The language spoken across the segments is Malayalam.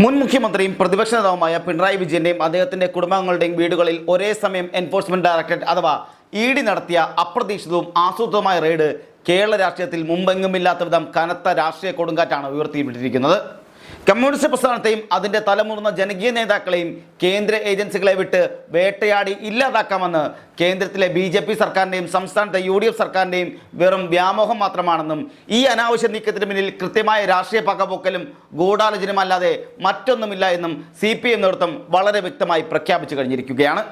മുൻ മുഖ്യമന്ത്രിയും പ്രതിപക്ഷ നേതാവുമായ പിണറായി വിജയന്റെയും അദ്ദേഹത്തിന്റെ കുടുംബാംഗങ്ങളുടെയും വീടുകളിൽ ഒരേ സമയം എൻഫോഴ്സ്മെന്റ് ഡയറക്ടറേറ്റ് അഥവാ ഇഡി നടത്തിയ അപ്രതീക്ഷിതവും ആസൂത്രിതമായ റെയ്ഡ് കേരള രാഷ്ട്രീയത്തിൽ മുമ്പെങ്ങുമില്ലാത്ത വിധം കനത്ത രാഷ്ട്രീയ കൊടുങ്കാറ്റാണ് ഉയർത്തിവിട്ടിരിക്കുന്നത്. കമ്മ്യൂണിസ്റ്റ് പ്രസ്ഥാനത്തെയും അതിൻ്റെ തലമുതിർന്ന ജനകീയ നേതാക്കളെയും കേന്ദ്ര ഏജൻസികളെ വിട്ട് വേട്ടയാടി ഇല്ലാതാക്കാമെന്ന് കേന്ദ്രത്തിലെ BJP സർക്കാരിൻ്റെയും സംസ്ഥാനത്തെ UDF സർക്കാരിൻ്റെയും വെറും വ്യാമോഹം മാത്രമാണെന്നും ഈ അനാവശ്യ നീക്കത്തിന് പിന്നിൽ കൃത്യമായ രാഷ്ട്രീയ പകപോക്കലും ഗൂഢാലോചനയുമല്ലാതെ മറ്റൊന്നുമില്ല എന്നും CPM നേതൃത്വം വളരെ വ്യക്തമായി പ്രഖ്യാപിച്ചു കഴിഞ്ഞിരിക്കുകയാണ്.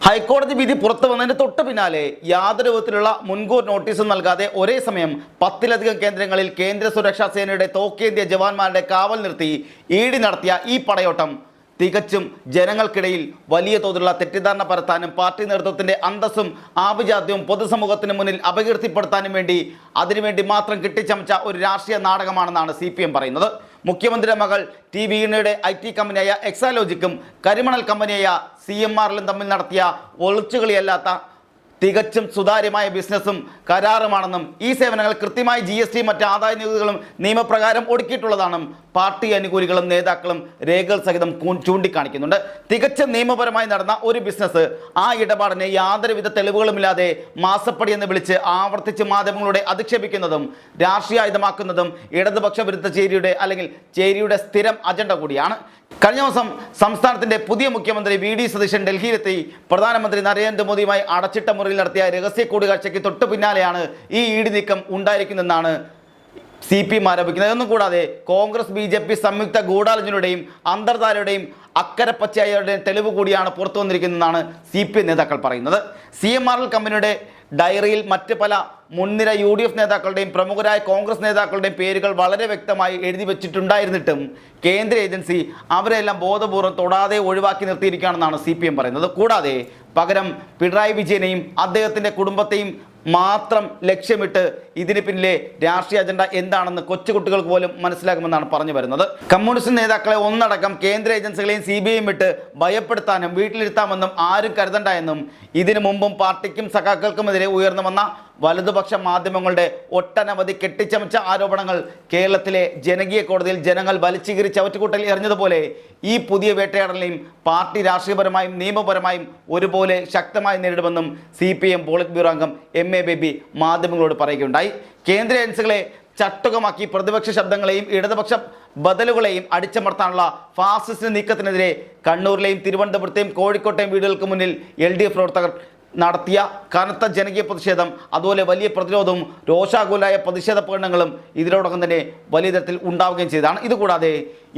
ഹൈക്കോടതി വിധി പുറത്തു വന്നതിന് തൊട്ട് പിന്നാലെ യാതൊരു വിധത്തിലുള്ള മുൻകൂർ നോട്ടീസും നൽകാതെ ഒരേ സമയം 10-ലധികം കേന്ദ്രങ്ങളിൽ കേന്ദ്ര സുരക്ഷാ സേനയുടെ തോക്കേന്ത്യ ജവാന്മാരുടെ കാവൽ നിർത്തി ഇഡി നടത്തിയ ഈ പടയോട്ടം തികച്ചും ജനങ്ങൾക്കിടയിൽ വലിയ തോതിലുള്ള തെറ്റിദ്ധാരണ പരത്താനും പാർട്ടി നേതൃത്വത്തിൻ്റെ അന്തസ്സും ആഭിജാത്യവും പൊതുസമൂഹത്തിന് മുന്നിൽ അപകീർത്തിപ്പെടുത്താനും വേണ്ടി അതിനുവേണ്ടി മാത്രം കെട്ടിച്ചമച്ച ഒരു രാഷ്ട്രീയ നാടകമാണെന്നാണ് CPM പറയുന്നത്. മുഖ്യമന്ത്രിയുടെ മകൾ ടി വീണയുടെ IT കമ്പനിയായ എക്സാലോജിക്കും കരിമണൽ കമ്പനിയായ CMRലും തമ്മിൽ നടത്തിയ ഒളിച്ചുകളിയല്ലാത്ത തികച്ചും സുതാര്യമായ ബിസിനസ്സും കരാറുമാണെന്നും ഈ സേവനങ്ങൾ കൃത്യമായി GST മറ്റ് ആദായ നികുതികളും നിയമപ്രകാരം ഒടുക്കിയിട്ടുള്ളതാണെന്നും പാർട്ടി അനുകൂലികളും നേതാക്കളും രേഖകൾ സഹിതം ചൂണ്ടിക്കാണിക്കുന്നുണ്ട്. തികച്ചും നിയമപരമായി നടന്ന ഒരു ബിസിനസ്, ആ ഇടപാടിനെ യാതൊരുവിധ തെളിവുകളുമില്ലാതെ മാസപ്പടി എന്ന് വിളിച്ച് ആവർത്തിച്ച് മാധ്യമങ്ങളുടെ അധിക്ഷേപിക്കുന്നതും രാഷ്ട്രീയായുധമാക്കുന്നതും ഇടതുപക്ഷ വിരുദ്ധ ചേരിയുടെ സ്ഥിരം അജണ്ട കൂടിയാണ്. കഴിഞ്ഞ ദിവസം സംസ്ഥാനത്തിന്റെ പുതിയ മുഖ്യമന്ത്രി VD സതീശൻ ഡൽഹിയിലെത്തി പ്രധാനമന്ത്രി നരേന്ദ്രമോദിയുമായി അടച്ചിട്ട മുറിയിൽ നടത്തിയ രഹസ്യ കൂടിക്കാഴ്ചയ്ക്ക് തൊട്ടു പിന്നാലെയാണ് ഈ ഇഡി നീക്കം ഉണ്ടായിരിക്കുന്നതെന്നാണ് CPM ആരോപിക്കുന്നത്. എന്നും കൂടാതെ കോൺഗ്രസ് BJP സംയുക്ത ഗൂഢാലോചനയുടെയും അന്തർധാരയുടെയും അക്കരപ്പച്ചയുടെയും തെളിവ് കൂടിയാണ് പുറത്തു വന്നിരിക്കുന്നതെന്നാണ് CPM നേതാക്കൾ പറയുന്നത്. CMRL കമ്പനിയുടെ ഡയറിയിൽ മറ്റ് പല മുൻനിര UDF നേതാക്കളുടെയും പ്രമുഖരായ കോൺഗ്രസ് നേതാക്കളുടെയും പേരുകൾ വളരെ വ്യക്തമായി എഴുതി വെച്ചിട്ടുണ്ടായിരുന്നിട്ടും കേന്ദ്ര ഏജൻസി അവരെല്ലാം ബോധപൂർവ്വം തൊടാതെ ഒഴിവാക്കി നിർത്തിയിരിക്കുകയാണെന്നാണ് CPM പറയുന്നത്. കൂടാതെ പകരം പിണറായി വിജയനെയും അദ്ദേഹത്തിൻ്റെ കുടുംബത്തെയും മാത്രം ലക്ഷ്യമിട്ട് ഇതിന് പിന്നിലെ രാഷ്ട്രീയ അജണ്ട എന്താണെന്ന് കൊച്ചുകുട്ടികൾക്ക് പോലും മനസ്സിലാക്കുമെന്നാണ് പറഞ്ഞു വരുന്നത്. കമ്മ്യൂണിസ്റ്റ് നേതാക്കളെ ഒന്നടക്കം കേന്ദ്ര ഏജൻസികളെയും CBIയും വിട്ട് ഭയപ്പെടുത്താനും വീട്ടിലിരുത്താമെന്നും ആരും കരുതണ്ട എന്നും ഇതിനു മുമ്പും പാർട്ടിക്കും സഖാക്കൾക്കുമെതിരെ ഉയർന്നു വന്ന വലതുപക്ഷ മാധ്യമങ്ങളുടെ ഒട്ടനവധി കെട്ടിച്ചമച്ച ആരോപണങ്ങൾ കേരളത്തിലെ ജനകീയ കോടതിയിൽ ജനങ്ങൾ വലിച്ചുകീറി ചവറ്റുകൂട്ടൽ എറിഞ്ഞതുപോലെ ഈ പുതിയ വേട്ടയാടലിനെയും പാർട്ടി രാഷ്ട്രീയപരമായും നിയമപരമായും ഒരുപോലെ ശക്തമായി നേരിടുമെന്നും CPM പോളിറ്റ് ബ്യൂറോ അംഗം MA ബേബി മാധ്യമങ്ങളോട് പറയുകയുണ്ടായി. കേന്ദ്ര ഏജൻസികളെ ചട്ടുകമാക്കി പ്രതിപക്ഷ ശബ്ദങ്ങളെയും ഇടതുപക്ഷ ബദലുകളെയും അടിച്ചമർത്താനുള്ള ഫാസിസ്റ്റ് നീക്കത്തിനെതിരെ കണ്ണൂരിലെയും തിരുവനന്തപുരത്തെയും കോഴിക്കോട്ടെയും വീടുകൾക്ക് മുന്നിൽ LDF പ്രവർത്തകർ നടത്തിയ കനത്ത ജനകീയ പ്രതിഷേധം, അതുപോലെ വലിയ പ്രതിരോധവും രോഷാകുലായ പ്രതിഷേധ പ്രകടനങ്ങളും ഇതിനോടൊപ്പം തന്നെ വലിയ തരത്തിൽ ഉണ്ടാവുകയും ചെയ്തതാണ്. ഇതുകൂടാതെ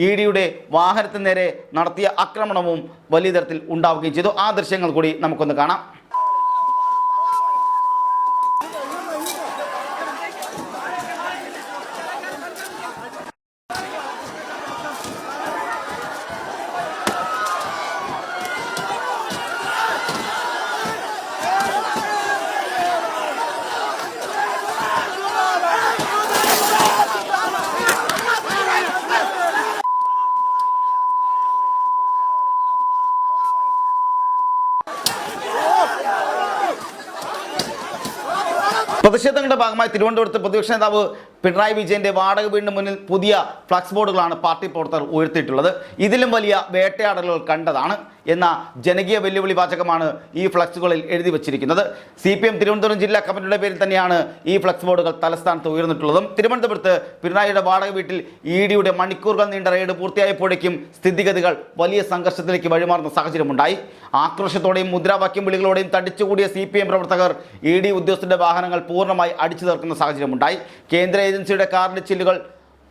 ഇഡിയുടെ വാഹനത്തിന് നേരെ നടത്തിയ ആക്രമണവും വലിയ തരത്തിൽ ഉണ്ടാവുകയും ചെയ്തു. ആ ദൃശ്യങ്ങൾ കൂടി നമുക്കൊന്ന് കാണാം. പ്രതിഷേധങ്ങളുടെ ഭാഗമായി തിരുവനന്തപുരത്ത് പ്രതിപക്ഷ നേതാവ് പിണറായി വിജയന്റെ വാടക വീടിന് മുന്നിൽ പുതിയ ഫ്ലക്സ് ബോർഡുകളാണ് പാർട്ടി പ്രവർത്തകർ ഉയർത്തിയിട്ടുള്ളത്. ഇതിലും വലിയ വേട്ടയാടലുകൾ കണ്ടതാണ് എന്ന ജനകീയ വെല്ലുവിളി വാചകമാണ് ഈ ഫ്ലക്സുകളിൽ എഴുതി വച്ചിരിക്കുന്നത്. CPM തിരുവനന്തപുരം ജില്ലാ കമ്മിറ്റിയുടെ പേരിൽ തന്നെയാണ് ഈ ഫ്ലക്സ് ബോർഡുകൾ തലസ്ഥാനത്ത് ഉയർന്നിട്ടുള്ളതും. തിരുവനന്തപുരത്ത് പിണറായിയുടെ വാടക വീട്ടിൽ ഇഡിയുടെ മണിക്കൂറുകൾ നീണ്ട റെയ്ഡ് പൂർത്തിയായപ്പോഴേക്കും സ്ഥിതിഗതികൾ വലിയ സംഘർഷത്തിലേക്ക് വഴിമാറുന്ന സാഹചര്യമുണ്ടായി. ആക്രോശത്തോടെയും മുദ്രാവാക്യം വിളികളോടെയും തടിച്ചുകൂടിയ CPM പ്രവർത്തകർ ഇഡി ഉദ്യോഗസ്ഥരുടെ വാഹനങ്ങൾ പൂർണ്ണമായി അടിച്ചു തീർക്കുന്ന സാഹചര്യമുണ്ടായി. കേന്ദ്ര ഏജൻസിയുടെ കാറിന്റെ ചില്ലുകൾ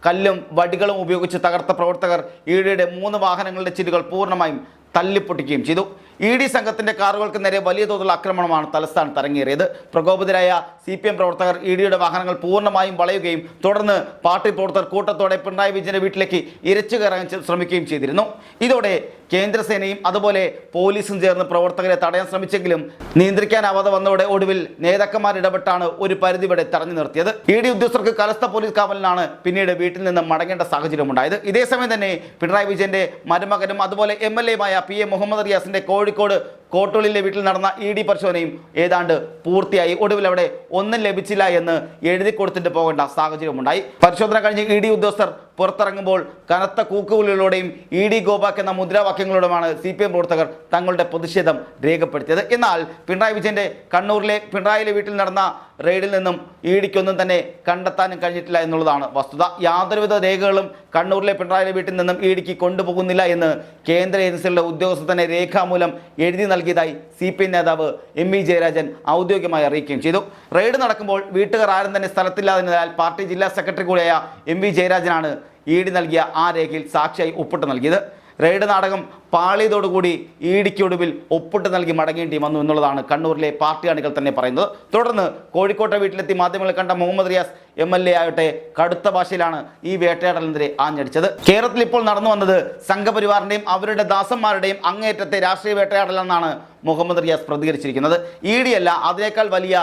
കല്ലും വടികളും ഉപയോഗിച്ച് തകർത്ത പ്രവർത്തകർ ഇഡിയുടെ 3 വാഹനങ്ങളുടെ ചില്ലുകൾ പൂർണ്ണമായും തല്ലിപ്പൊട്ടിക്കുകയും ചെയ്തു. ഇഡി സംഘത്തിൻ്റെ കാറുകൾക്ക് നേരെ വലിയ തോതിലുള്ള ആക്രമണമാണ് തലസ്ഥാനത്ത് അരങ്ങേറിയത്. പ്രകോപിതരായ CPM പ്രവർത്തകർ ഇഡിയുടെ വാഹനങ്ങൾ പൂർണ്ണമായും വളയുകയും തുടർന്ന് പാർട്ടി പ്രവർത്തകർ കൂട്ടത്തോടെ പിണറായി വിജയന്റെ വീട്ടിലേക്ക് ഇരച്ചു കയറാൻ ശ്രമിക്കുകയും ചെയ്തിരുന്നു. ഇതോടെ കേന്ദ്രസേനയും അതുപോലെ പോലീസും ചേർന്ന് പ്രവർത്തകരെ തടയാൻ ശ്രമിച്ചെങ്കിലും നിയന്ത്രിക്കാനാവാതെ വന്നതോടെ ഒടുവിൽ നേതാക്കന്മാർ ഇടപെട്ടാണ് ഒരു പരിധിവരെ തടഞ്ഞു നിർത്തിയത്. ഇഡി ഉദ്യോഗസ്ഥർക്ക് കലസ്ഥ പോലീസ് കാവലിനാണ് പിന്നീട് വീട്ടിൽ നിന്ന് മടങ്ങേണ്ട സാഹചര്യമുണ്ടായത്. ഇതേസമയം തന്നെ പിണറായി വിജയന്റെ മരുമകനും അതുപോലെ MLAയുമായ PA മുഹമ്മദ് റിയാസിന്റെ കോഴിക്കോട് കോട്ടൂളിലെ വീട്ടിൽ നടന്ന ED പരിശോധനയും ഏതാണ്ട് പൂർത്തിയായി. ഒടുവിൽ അവിടെ ഒന്നും ലഭിച്ചില്ല എന്ന് എഴുതി കൊടുത്തിട്ട് പോകേണ്ട സാഹചര്യമുണ്ടായി. പരിശോധന കഴിഞ്ഞ് ED ഉദ്യോഗസ്ഥർ പുറത്തിറങ്ങുമ്പോൾ കനത്ത കൂക്കുവിളികളോടെയും ED ഗോബാക്ക് എന്ന മുദ്രാവാക്യങ്ങളോടുമാണ് CPM പ്രവർത്തകർ തങ്ങളുടെ പ്രതിഷേധം രേഖപ്പെടുത്തിയത്. എന്നാൽ പിണറായി വിജയന്റെ കണ്ണൂരിലെ പിണറായിലെ വീട്ടിൽ നടന്ന റെയ്ഡിൽ നിന്നും EDക്കൊന്നും തന്നെ കണ്ടെത്താനും കഴിഞ്ഞിട്ടില്ല എന്നുള്ളതാണ് വസ്തുത. യാതൊരുവിധ രേഖകളും കണ്ണൂരിലെ പിണറായിലെ വീട്ടിൽ നിന്നും EDക്ക് കൊണ്ടുപോകുന്നില്ല എന്ന് കേന്ദ്ര ഏജൻസികളുടെ ഉദ്യോഗസ്ഥർ തന്നെ രേഖാമൂലം എഴുതി നൽകിയതായി CPM നേതാവ് MV ജയരാജൻ ഔദ്യോഗികമായി അറിയിക്കുകയും ചെയ്തു. റെയ്ഡ് നടക്കുമ്പോൾ വീട്ടുകാർ ആരും തന്നെ സ്ഥലത്തില്ലാതിരുന്നതിനാൽ പാർട്ടി ജില്ലാ സെക്രട്ടറി കൂടിയായ MV ജയരാജനാണ് ED നൽകിയ ആ രേഖയിൽ സാക്ഷിയായി ഒപ്പിട്ട് നൽകിയത്. റെയ്ഡ് നാടകം പാളിയതോടുകൂടി EDക്ക് ഒടുവിൽ ഒപ്പിട്ട് നൽകി മടങ്ങേണ്ടി വന്നു എന്നുള്ളതാണ് കണ്ണൂരിലെ പാർട്ടി അണികൾ തന്നെ പറയുന്നത്. തുടർന്ന് കോഴിക്കോട്ടെ വീട്ടിലെത്തി മാധ്യമങ്ങളെ കണ്ട മുഹമ്മദ് റിയാസ് MLA ആകട്ടെ കടുത്ത ഭാഷയിലാണ് ഈ വേട്ടയാടലിനെതിരെ ആഞ്ഞടിച്ചത്. കേരളത്തിൽ ഇപ്പോൾ നടന്നു വന്നത് സംഘപരിവാറിന്റെയും അവരുടെ ദാസന്മാരുടെയും അങ്ങേയറ്റത്തെ രാഷ്ട്രീയ വേട്ടയാടലെന്നാണ് മുഹമ്മദ് റിയാസ് പ്രതികരിച്ചിരിക്കുന്നത്. ED അല്ല, അതിനേക്കാൾ വലിയ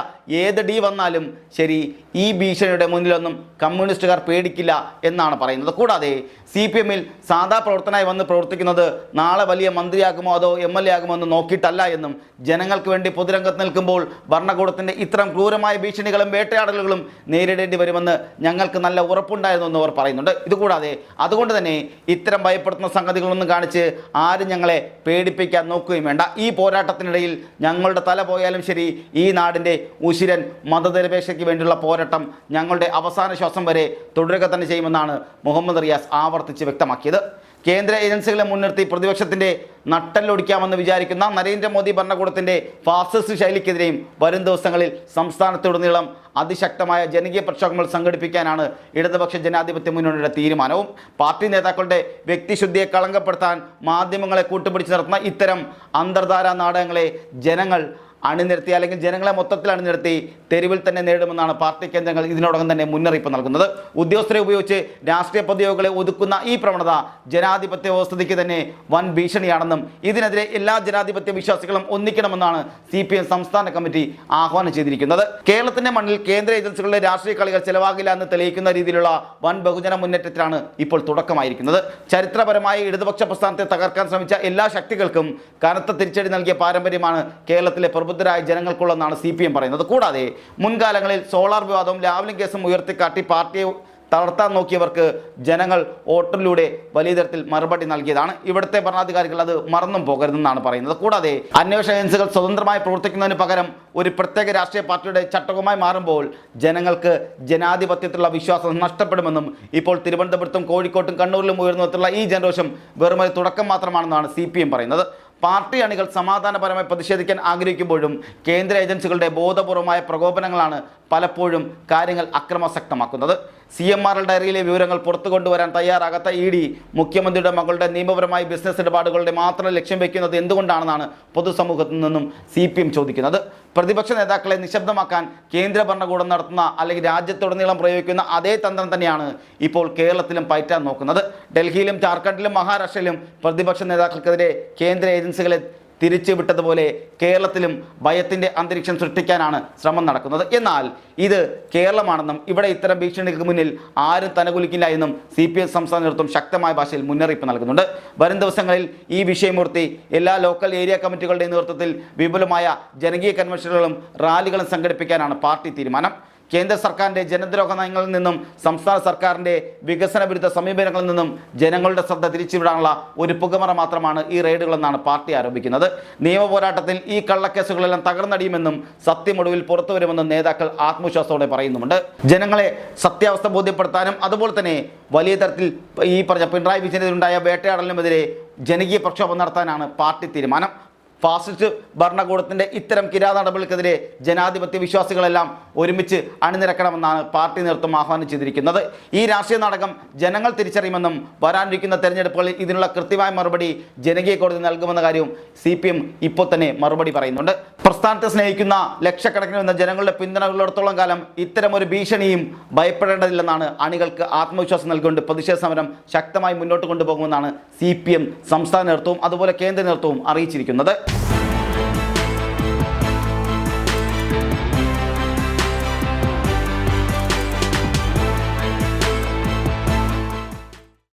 ഏത് D വന്നാലും ശരി, ഈ ഭീഷണിയുടെ മുന്നിലൊന്നും കമ്മ്യൂണിസ്റ്റുകാർ പേടിക്കില്ല എന്നാണ് പറയുന്നത്. കൂടാതെ CPMൽ സാധാ പ്രവർത്തനമായി വന്ന് പ്രവർത്തിക്കുന്നത് നാളെ വലിയ മന്ത്രിയാകുമോ അതോ MLA ആകുമോ എന്ന് നോക്കിയിട്ടല്ല എന്നും ജനങ്ങൾക്ക് വേണ്ടി പൊതുരംഗത്ത് നിൽക്കുമ്പോൾ ഭരണകൂടത്തിന്റെ ഇത്തരം ക്രൂരമായ ഭീഷണികളും വേട്ടയാടലുകളും നേരിടേണ്ടി വരുമെന്ന് ഞങ്ങൾക്ക് നല്ല ഉറപ്പുണ്ടായിരുന്നു എന്ന് അവർ പറയുന്നുണ്ട്. ഇതുകൂടാതെ അതുകൊണ്ട് തന്നെ ഇത്തരം ഭയപ്പെടുത്തുന്ന സംഗതികളൊന്നും കാണിച്ച് ആരും ഞങ്ങളെ പേടിപ്പിക്കാൻ നോക്കുകയും വേണ്ട. ഈ പോരാട്ടത്തിനിടയിൽ ഞങ്ങളുടെ തല പോയാലും ശരി, ഈ നാടിൻ്റെ ഉശിരൻ മതനിരപേക്ഷതയ്ക്ക് വേണ്ടിയുള്ള പോരാട്ടം ഞങ്ങളുടെ അവസാന ശ്വാസം വരെ തുടരുക തന്നെ ചെയ്യുമെന്നാണ് മുഹമ്മദ് റിയാസ് ആവർത്തിച്ച് വ്യക്തമാക്കിയത്. കേന്ദ്ര ഏജൻസികളെ മുൻനിർത്തി പ്രതിപക്ഷത്തിന്റെ നട്ടല്ലൊടിക്കാമെന്ന് വിചാരിക്കുന്ന നരേന്ദ്രമോദി ഭരണകൂടത്തിന്റെ ഫാസിസ്റ്റ് ശൈലിക്കെതിരെയും വരും ദിവസങ്ങളിൽ സംസ്ഥാനത്തുടനീളം അതിശക്തമായ ജനകീയ പ്രക്ഷോഭങ്ങൾ സംഘടിപ്പിക്കാനാണ് ഇടതുപക്ഷ ജനാധിപത്യ മുന്നണിയുടെ തീരുമാനവും. പാർട്ടി നേതാക്കളുടെ വ്യക്തിശുദ്ധിയെ കളങ്കപ്പെടുത്താൻ മാധ്യമങ്ങളെ കൂട്ടുപിടിച്ച് നടത്തുന്ന ഇത്തരം അന്തർധാരാ നാടകങ്ങളെ ജനങ്ങൾ അണിനിരത്തി അല്ലെങ്കിൽ ജനങ്ങളെ മൊത്തത്തിൽ അണിനിരത്തി തെരുവിൽ തന്നെ നേടുമെന്നാണ് പാർട്ടി കേന്ദ്രങ്ങൾ ഇതിനോടകം തന്നെ മുന്നറിയിപ്പ് നൽകുന്നത്. ഉദ്യോഗസ്ഥരെ ഉപയോഗിച്ച് രാഷ്ട്രീയ പ്രതിയോഗങ്ങളെ ഒതുക്കുന്ന ഈ പ്രവണത ജനാധിപത്യ വ്യവസ്ഥയ്ക്ക് തന്നെ വൻ ഭീഷണിയാണെന്നും ഇതിനെതിരെ എല്ലാ ജനാധിപത്യ വിശ്വാസികളും ഒന്നിക്കണമെന്നാണ് CPM സംസ്ഥാന കമ്മിറ്റി ആഹ്വാനം ചെയ്തിരിക്കുന്നത്. കേരളത്തിന്റെ മണ്ണിൽ കേന്ദ്ര ഏജൻസികളുടെ രാഷ്ട്രീയ കളികൾ ചെലവാകില്ല എന്ന് തെളിയിക്കുന്ന രീതിയിലുള്ള വൻ ബഹുജന മുന്നേറ്റത്തിലാണ് ഇപ്പോൾ തുടക്കമായിരിക്കുന്നത്. ചരിത്രപരമായി ഇടതുപക്ഷ പ്രസ്ഥാനത്തെ തകർക്കാൻ ശ്രമിച്ച എല്ലാ ശക്തികൾക്കും കനത്ത തിരിച്ചടി നൽകിയ പാരമ്പര്യമാണ് കേരളത്തിലെ പ്രബുദ്ധരായ ജനങ്ങൾക്കുള്ളതെന്നാണ് CPM പറയുന്നത്. കൂടാതെ മുൻകാലങ്ങളിൽ സോളാർ വിവാദവും ലാവ്ലിൻ കേസും ഉയർത്തിക്കാട്ടി പാർട്ടിയെ തളർത്താൻ നോക്കിയവർക്ക് ജനങ്ങൾ വോട്ടിലൂടെ വലിയ തരത്തിൽ മറുപടി നൽകിയതാണ്. ഇവിടുത്തെ ഭരണാധികാരികൾ അത് മറന്നും പോകരുതെന്നാണ് പറയുന്നത്. കൂടാതെ അന്വേഷണ ഏജൻസികൾ സ്വതന്ത്രമായി പ്രവർത്തിക്കുന്നതിന് പകരം ഒരു പ്രത്യേക രാഷ്ട്രീയ പാർട്ടിയുടെ ചട്ടകമായി മാറുമ്പോൾ ജനങ്ങൾക്ക് ജനാധിപത്യത്തിലുള്ള വിശ്വാസം നഷ്ടപ്പെടുമെന്നും ഇപ്പോൾ തിരുവനന്തപുരത്തും കോഴിക്കോട്ടും കണ്ണൂരിലും ഉയർന്നു ഈ ജനരോഷം വെറുമൊരു തുടക്കം മാത്രമാണെന്നാണ് CPM പറയുന്നത്. പാർട്ടി അണികൾ സമാധാനപരമായി പ്രതിഷേധിക്കാൻ ആഗ്രഹിക്കുമ്പോഴും കേന്ദ്ര ഏജൻസികളുടെ ബോധപൂർവമായ പ്രകോപനങ്ങളാണ് പലപ്പോഴും കാര്യങ്ങൾ അക്രമാസക്തമാക്കുന്നത്. CMRL ഡയറിയിലെ വിവരങ്ങൾ പുറത്തു കൊണ്ടുവരാൻ തയ്യാറാകാത്ത ED മുഖ്യമന്ത്രിയുടെ മകളുടെ നിയമപരമായ ബിസിനസ് ഇടപാടുകളുടെ മാത്രം ലക്ഷ്യം വയ്ക്കുന്നത് എന്തുകൊണ്ടാണെന്നാണ് പൊതുസമൂഹത്തിൽ നിന്നും CPM ചോദിക്കുന്നത്. പ്രതിപക്ഷ നേതാക്കളെ നിശബ്ദമാക്കാൻ കേന്ദ്ര ഭരണകൂടം നടത്തുന്ന അല്ലെങ്കിൽ രാജ്യത്തുടനീളം പ്രയോഗിക്കുന്ന അതേ തന്ത്രം തന്നെയാണ് ഇപ്പോൾ കേരളത്തിലും പയറ്റാൻ നോക്കുന്നത്. ഡൽഹിയിലും ജാർഖണ്ഡിലും മഹാരാഷ്ട്രയിലും പ്രതിപക്ഷ നേതാക്കൾക്കെതിരെ കേന്ദ്ര ഏജൻസികളെ തിരിച്ചുവിട്ടതുപോലെ കേരളത്തിലും ഭയത്തിൻ്റെ അന്തരീക്ഷം സൃഷ്ടിക്കാനാണ് ശ്രമം നടക്കുന്നത്. എന്നാൽ ഇത് കേരളമാണെന്നും ഇവിടെ ഇത്തരം ഭീഷണികൾക്ക് മുന്നിൽ ആരും തലകുലിക്കില്ല എന്നും CPM സംസ്ഥാന നേതൃത്വം ശക്തമായ ഭാഷയിൽ മുന്നറിയിപ്പ് നൽകുന്നുണ്ട്. വരും ദിവസങ്ങളിൽ ഈ വിഷയമുയർത്തി എല്ലാ ലോക്കൽ ഏരിയ കമ്മിറ്റികളുടെ നേതൃത്വത്തിൽ വിപുലമായ ജനകീയ കൺവെൻഷനുകളും റാലികളും സംഘടിപ്പിക്കാനാണ് പാർട്ടി തീരുമാനം. കേന്ദ്ര സർക്കാരിൻ്റെ ജനദ്രോഹ നയങ്ങളിൽ നിന്നും സംസ്ഥാന സർക്കാരിൻ്റെ വികസന വിരുദ്ധ സമീപനങ്ങളിൽ നിന്നും ജനങ്ങളുടെ ശ്രദ്ധ തിരിച്ചുവിടാനുള്ള ഒരു പുകമറ മാത്രമാണ് ഈ റെയ്ഡുകളെന്നാണ് പാർട്ടി ആരോപിക്കുന്നത്. നിയമ പോരാട്ടത്തിൽ ഈ കള്ളക്കേസുകളെല്ലാം തകർന്നടിയുമെന്നും സത്യമൊടുവിൽ പുറത്തു വരുമെന്നും നേതാക്കൾ ആത്മവിശ്വാസത്തോടെ പറയുന്നുമുണ്ട്. ജനങ്ങളെ സത്യാവസ്ഥ ബോധ്യപ്പെടുത്താനും അതുപോലെ തന്നെ വലിയ തരത്തിൽ ഈ പറഞ്ഞ പിണറായി വിജയനെതിരുണ്ടായ വേട്ടയാടലിനുമെതിരെ ജനകീയ പ്രക്ഷോഭം നടത്താനാണ് പാർട്ടി തീരുമാനം. ഫാസിസ്റ്റ് ഭരണകൂടത്തിൻ്റെ ഇത്തരം കിരാത നടപടികൾക്കെതിരെ ജനാധിപത്യ വിശ്വാസികളെല്ലാം ഒരുമിച്ച് അണിനിരക്കണമെന്നാണ് പാർട്ടി നേതൃത്വം ആഹ്വാനം ചെയ്തിരിക്കുന്നത്. ഈ രാഷ്ട്രീയ നാടകം ജനങ്ങൾ തിരിച്ചറിയുമെന്നും വരാനിരിക്കുന്ന തെരഞ്ഞെടുപ്പുകളിൽ ഇതിനുള്ള കൃത്യമായ മറുപടി ജനകീയ കോടതി നൽകുമെന്ന കാര്യവും CPM ഇപ്പോൾ തന്നെ മറുപടി പറയുന്നുണ്ട്. പ്രസ്ഥാനത്തെ സ്നേഹിക്കുന്ന ലക്ഷക്കണക്കിന് വരുന്ന ജനങ്ങളുടെ പിന്തുണ ഉള്ളിടത്തോളം കാലം ഇത്തരമൊരു ഭീഷണിയും ഭയപ്പെടേണ്ടതില്ലെന്നാണ് അണികൾക്ക് ആത്മവിശ്വാസം നൽകിക്കൊണ്ട് പ്രതിഷേധ സമരം ശക്തമായി മുന്നോട്ട് കൊണ്ടുപോകുമെന്നാണ് CPM സംസ്ഥാന നേതൃത്വവും അതുപോലെ കേന്ദ്ര നേതൃത്വവും അറിയിച്ചിരിക്കുന്നത്.